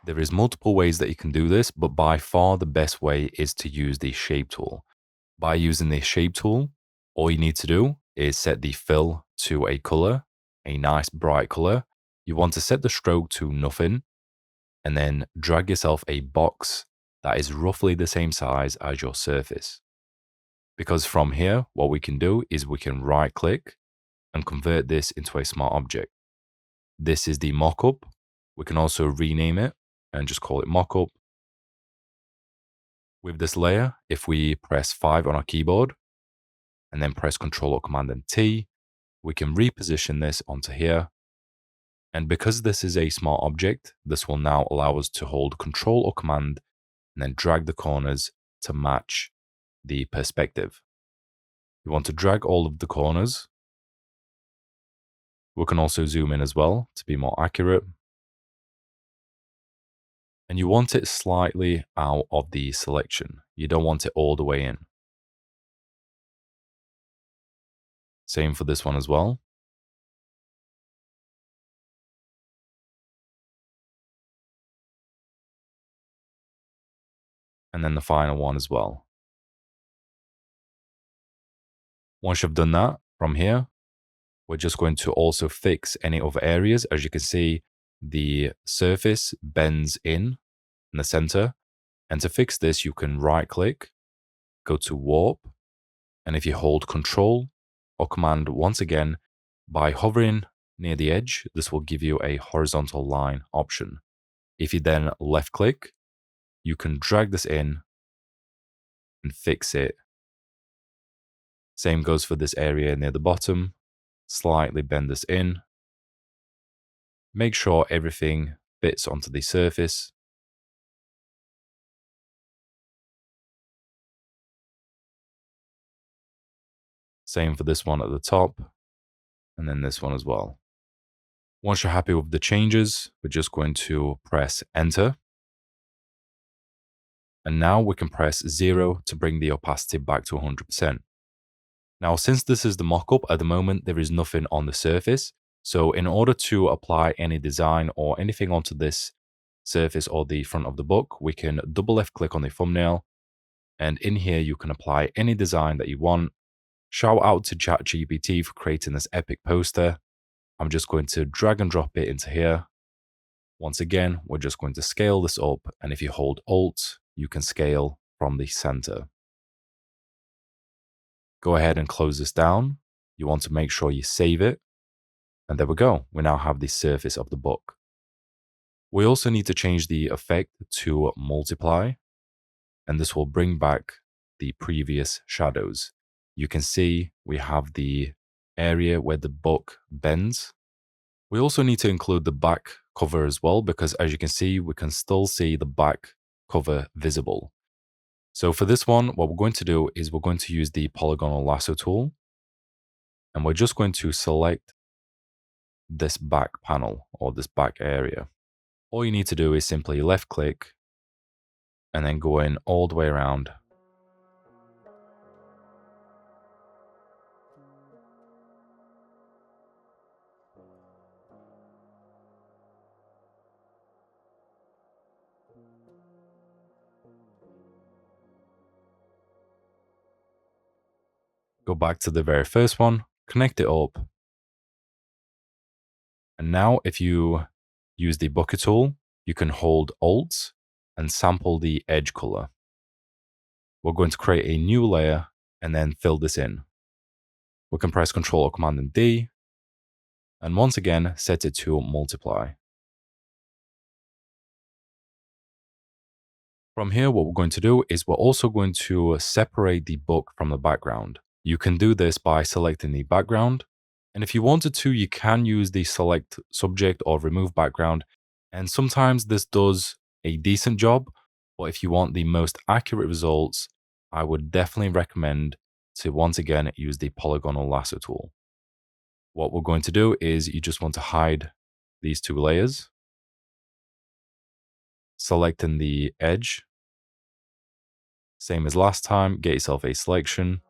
There is multiple ways that you can do this, but by far the best way is to use the shape tool. By using the shape tool, all you need to do is set the fill to a color, a nice bright color. You want to set the stroke to nothing and then drag yourself a box that is roughly the same size as your surface. Because from here, what we can do is we can right click and convert this into a smart object. This is the mockup. We can also rename it and just call it mockup. With this layer, if we press 5 on our keyboard and then press Ctrl or Command and T, we can reposition this onto here. And because this is a smart object, this will now allow us to hold Ctrl or Command and then drag the corners to match the perspective. You want to drag all of the corners. We can also zoom in as well to be more accurate. And you want it slightly out of the selection. You don't want it all the way in. Same for this one as well. And then the final one as well. Once you've done that, from here, we're just going to also fix any other areas. As you can see, the surface bends in the center. And to fix this, you can right click, go to warp. And if you hold Control or Command once again, by hovering near the edge, this will give you a horizontal line option. If you then left click, you can drag this in and fix it. Same goes for this area near the bottom. Slightly bend this in. Make sure everything fits onto the surface. Same for this one at the top, and then this one as well. Once you're happy with the changes, we're just going to press Enter. And now we can press 0 to bring the opacity back to 100%. Now, since this is the mockup, at the moment, there is nothing on the surface. So in order to apply any design or anything onto this surface or the front of the book, we can double left click on the thumbnail. And in here, you can apply any design that you want. Shout out to ChatGPT for creating this epic poster. I'm just going to drag and drop it into here. Once again, we're just going to scale this up. And if you hold Alt, you can scale from the center. Go ahead and close this down. You want to make sure you save it. And there we go. We now have the surface of the book. We also need to change the effect to multiply. And this will bring back the previous shadows. You can see we have the area where the book bends. We also need to include the back cover as well, because as you can see, we can still see the back cover visible. So for this one, what we're going to do is we're going to use the polygonal lasso tool. And we're just going to select this back panel or this back area. All you need to do is simply left click and then go in all the way around. Go back to the very first one, connect it up. And now if you use the bucket tool, you can hold Alt and sample the edge color. We're going to create a new layer and then fill this in. We can press Ctrl or Command and D. And once again, set it to multiply. From here, what we're going to do is we're also going to separate the book from the background. You can do this by selecting the background. And if you wanted to, you can use the select subject or remove background. And sometimes this does a decent job. But if you want the most accurate results, I would definitely recommend to once again use the polygonal lasso tool. What we're going to do is you just want to hide these two layers. Selecting the edge. Same as last time, get yourself a selection.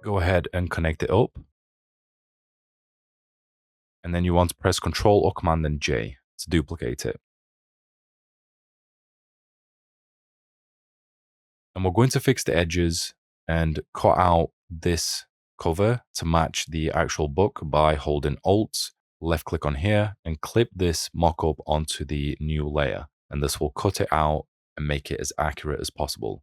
Go ahead and connect it up. And then you want to press Ctrl or Command and J to duplicate it. And we're going to fix the edges and cut out this cover to match the actual book by holding Alt, left click on here, and clip this mockup onto the new layer. And this will cut it out and make it as accurate as possible.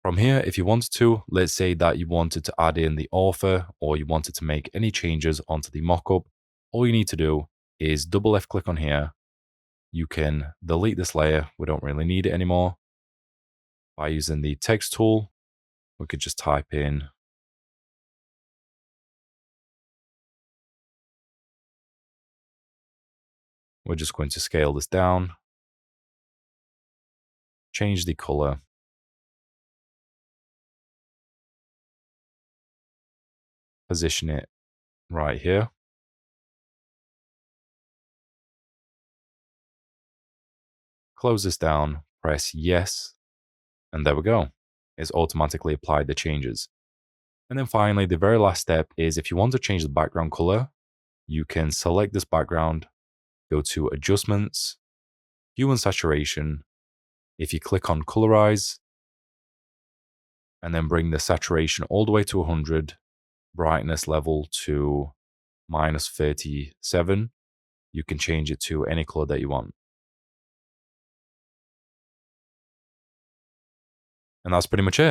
From here, if you wanted to, let's say that you wanted to add in the author or you wanted to make any changes onto the mockup, all you need to do is double left click on here. You can delete this layer. We don't really need it anymore. By using the text tool, we could just type in we're just going to scale this down, change the color, position it right here. Close this down, press yes, and there we go. It's automatically applied the changes. And then finally, the very last step is if you want to change the background color, you can select this background, go to Adjustments, Hue and Saturation. If you click on Colorize, and then bring the saturation all the way to 100, brightness level to -37, you can change it to any color that you want. And that's pretty much it.